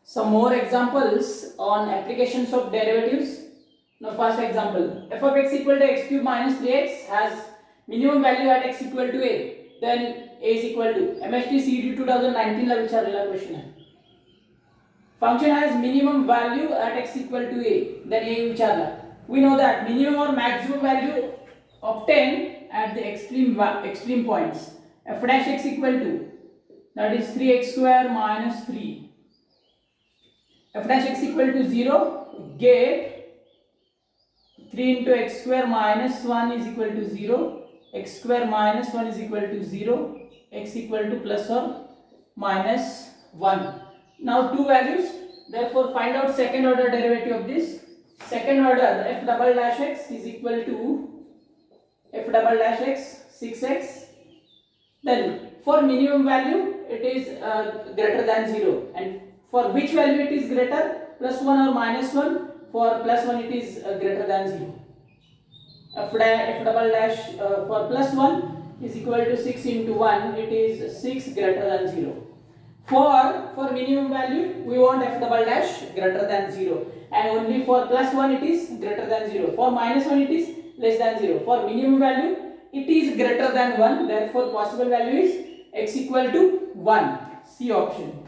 Some more examples on applications of derivatives. Now first example, f of x equal to x cube minus 3x has minimum value at x equal to a, then a is equal to MST CD 2019 ला विचारलेला question आहे. Function has minimum value at x equal to a, then a विचारला. We know that minimum or maximum value obtained at the extreme points. F dash x equal to, that is 3x square minus 3. F dash x equal to 0, get 3 into x square minus 1 is equal to 0, x square minus 1 is equal to 0, x equal to plus or minus 1. Now two values, therefore find out second order derivative of this. Second order, f double dash x is equal to f double dash x 6x. Then for minimum value it is greater than 0, and for which value it is greater, plus 1 or minus 1. For plus 1 it is greater than 0. F double dash for plus 1 is equal to 6 into 1, it is 6 greater than 0. For minimum value we want f double dash greater than 0, and only for plus 1 it is greater than 0. For minus 1 it is less than 0. For minimum value it is greater than 1, therefore possible value is x equal to 1. C option.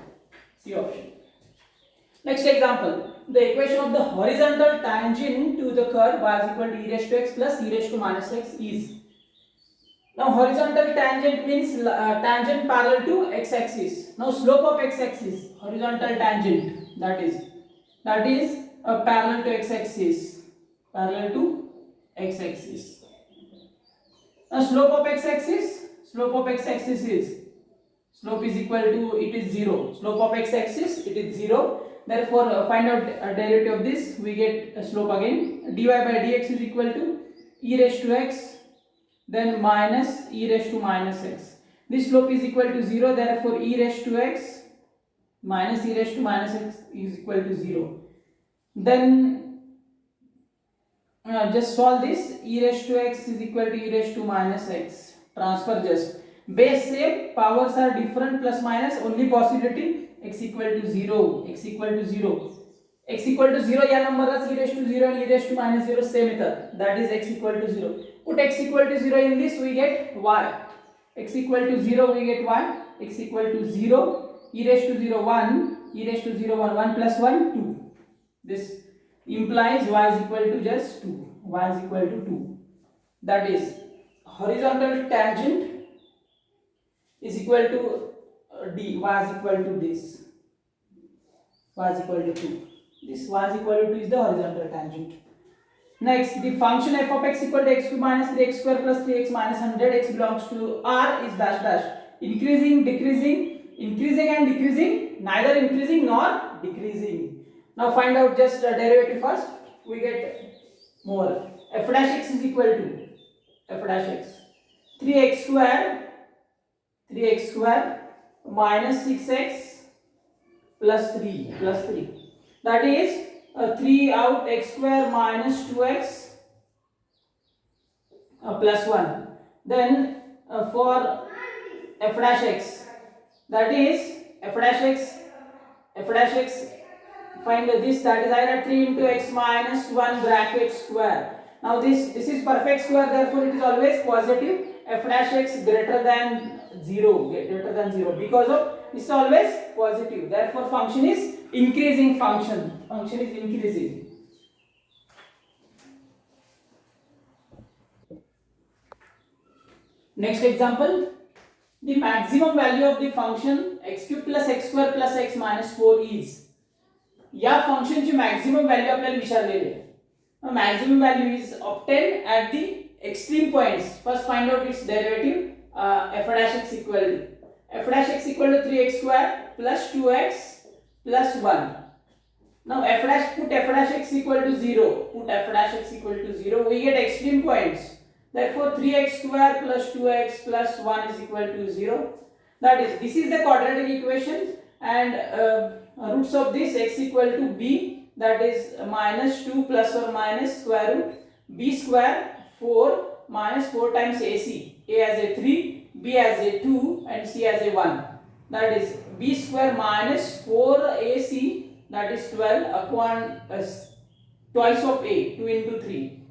Next example, the equation of the horizontal tangent to the curve y is equal to e raised to x plus e raised to minus x is. Now horizontal tangent means tangent parallel to x-axis. Now slope of x-axis, horizontal tangent, that is parallel to x-axis. Now slope of x-axis is, slope is equal to, it is 0. Slope of x-axis, it is 0. Therefore find out a derivative of this, we get a slope again. Dy by dx is equal to e raised to x, then minus e raised to minus x. This slope is equal to 0, therefore e raised to x minus e raised to minus x is equal to 0. Then just solve this. E raised to x is equal to e raised to minus x. Transfer just. Base same, powers are different, plus minus, only possibility x equal to 0. X equal to 0 या नंबरला e raised to 0 and e raised to minus 0 same येतात, that is x equal to 0. Put x equal to 0 in this, we get y. X equal to 0, we get y. X equal to 0, e raised to 0 1, e raised to 0 1, 1 plus 1 2. This implies y is equal to just 2. Y is equal to 2. That is horizontal tangent is equal to d. Y is equal to this. Y is equal to 2. This y is equal to 2 is the horizontal tangent. Next, the function f of x equal to x cube minus 3x square plus 3x minus 100 x belongs to R is dash dash. Increasing, decreasing, increasing and decreasing, neither increasing nor decreasing. Now find out just the derivative first. We get more. F dash x is equal to f dash x 3x square minus 6x plus 3. That is 3 out x square minus 2x plus 1. Then for f dash x, that is f dash x, find this, that is either 3 into x minus 1 bracket square. Now this is perfect square, therefore it is always positive. F dash x greater than 0, because of this is always positive, therefore function is increasing function is increasing. Next example, the maximum value of the function x cube plus x square plus x minus 4 is. या function ची maximum value आपल्याला विचारलेली आहे. Maximum value is obtain at the extreme points. First find out it's derivative f dash x equal to 3x square plus 2x plus 1. Now put f dash x equal to 0. We get extreme points. Therefore 3x square plus 2x plus 1 is equal to 0. This is the quadratic equation, and roots of this x equal to b, that is minus 2 plus or minus square root b square 4 minus 4 times ac. A as a 3, b as a 2 and c as a 1. That is b square minus 4ac that is 12 upon twice of a, 2 into 3,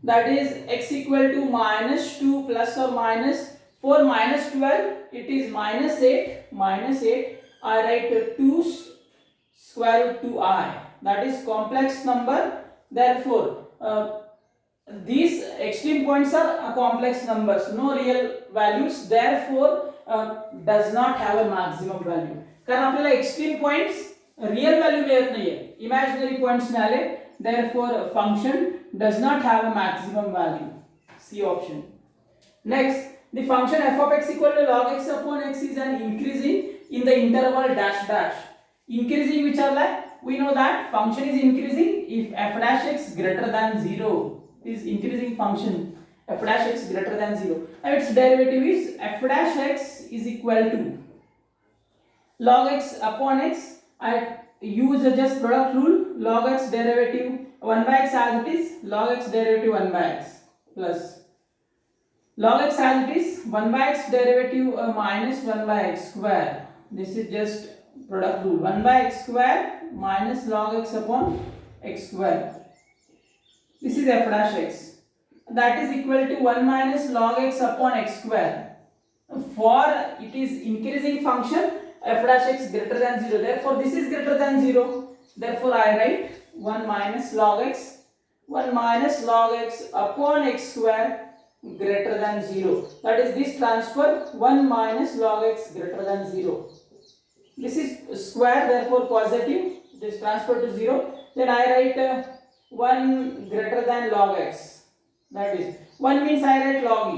that is x equal to minus 2 plus or minus 4 minus 12, it is minus 8, I write 2 square root 2I, that is complex number. Therefore these extreme points are complex numbers, no real values, therefore does not have a maximum value. कारण आपल्याला extreme points real value मिळत नाहीये, imaginary points मिळाले, therefore function does not have a maximum value. C option. Next, the function f of x equal to log x upon x is an increasing in the interval dash dash. Increasing विचारलाय, we know that function is increasing if f dash x greater than 0. Is increasing function f dash x greater than 0, and its derivative is f dash x is equal to log x upon x. I use just product rule, log x derivative 1 by x as it is, log x derivative 1 by x plus log x as it is 1 by x derivative minus 1 by x square. This is just product rule, 1 by x square minus log x upon x square. This is f dash x, that is equal to 1 minus log x upon x square. For it is increasing function, f dash x greater than 0, therefore this is greater than 0, therefore I write 1 minus log x upon x square greater than 0, that is this transfer 1 minus log x greater than 0. This is square, therefore positive, this transfer to 0, then I write 1 greater than log x, that is 1 means I write log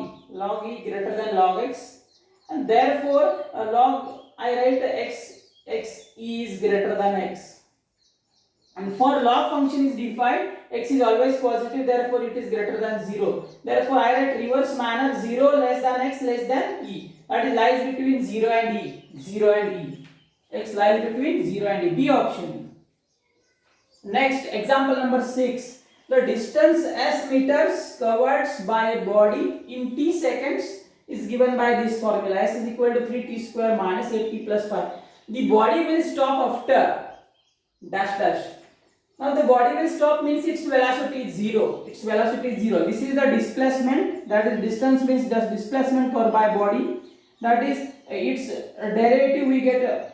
e greater than log x, and therefore log I write x e is greater than x, and for log function is defined x is always positive, therefore it is greater than 0, therefore I write reverse manner 0 less than x less than e, that is lies between 0 and e, x lies between 0 and e, B option. Next, example number 6. The distance s meters covered by a body in t seconds is given by this formula. S is equal to 3t square minus 8t plus 5. The body will stop after dash dash. Now the body will stop means its velocity is 0. This is the displacement, that is distance means just displacement for by body. That is its derivative we get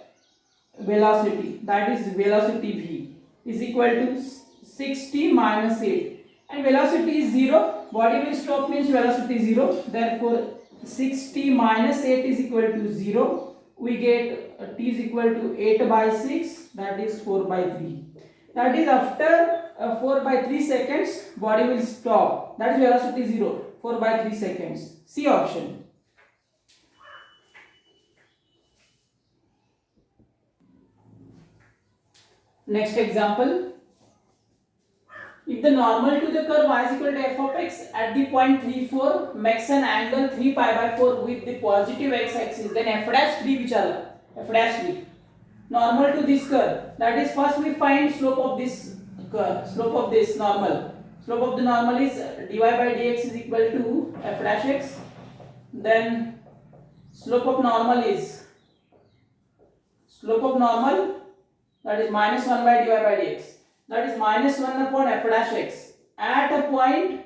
velocity, that is velocity v is equal to 60 minus 8, and velocity is 0, body will stop means velocity is 0, therefore 60 minus 8 is equal to 0, we get t is equal to 8 by 6, that is 4 by 3, that is after 4 by 3 seconds body will stop, that is velocity 0, 4 by 3 seconds, C option. Next example, if the normal to the curve y is equal to f of x at the point 3, 4 makes an angle 3 pi by 4 with the positive x axis, then f dash 3 which f dash 3 normal to this curve, that is first we find slope of this curve, slope of this normal, slope of the normal is dy by dx is equal to f dash x, then slope of normal that is minus 1 by dy by dx, that is minus 1 upon f dash x at a point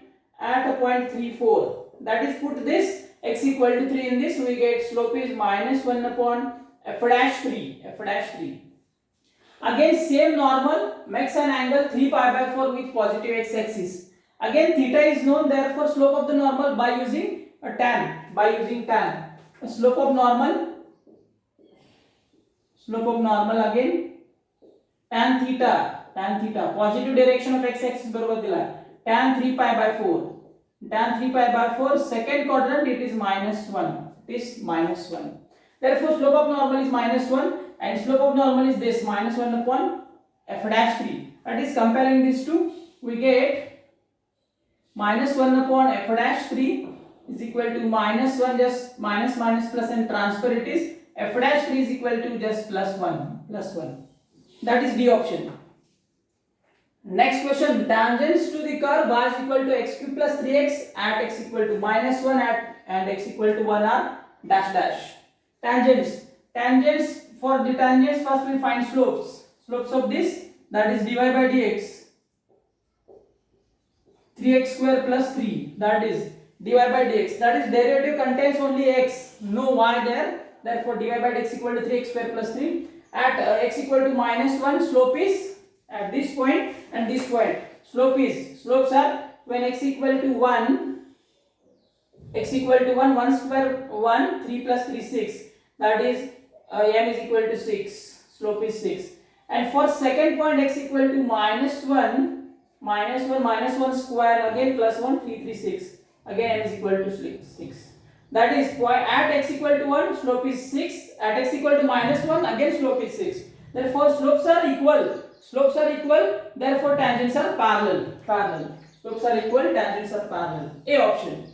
3, 4, that is put this x equal to 3 in this, we get slope is minus 1 upon f dash 3. Again same normal makes an angle 3 pi by 4 with positive x axis. Again theta is known, therefore slope of the normal by using tan. Slope of normal again tan theta, positive direction of x axis बरोबर दिला, tan 3 pi by 4, second quadrant it is minus 1, therefore slope of normal is minus 1 and slope of normal is this minus 1 upon f dash 3, that is comparing these two we get minus 1 upon f dash 3 is equal to minus 1, just minus plus and transfer, it is f dash 3 is equal to just plus 1, that is D option. Next question, tangents to the curve y is equal to x cube plus 3x at x equal to minus 1 and x equal to 1 are dash dash. Tangents, for the tangents first we find slopes slopes of this, that is dy by dx, 3x square plus 3, that is dy by dx, that is derivative contains only x, no y there, therefore dy by dx equal to 3x square plus 3. At x equal to minus 1, slope is at this point and this point. Slopes are when x equal to 1, 1 square 1, 3 plus 3 6, that is m is equal to 6, slope is 6. And for second point x equal to minus 1 square, again plus 1, 3 3 6, again m is equal to 6. That is at x equal to 1, slope is 6, at x equal to minus 1, again slope is 6. Therefore slopes are equal, therefore tangents are parallel. Slopes are equal, tangents are parallel. A option.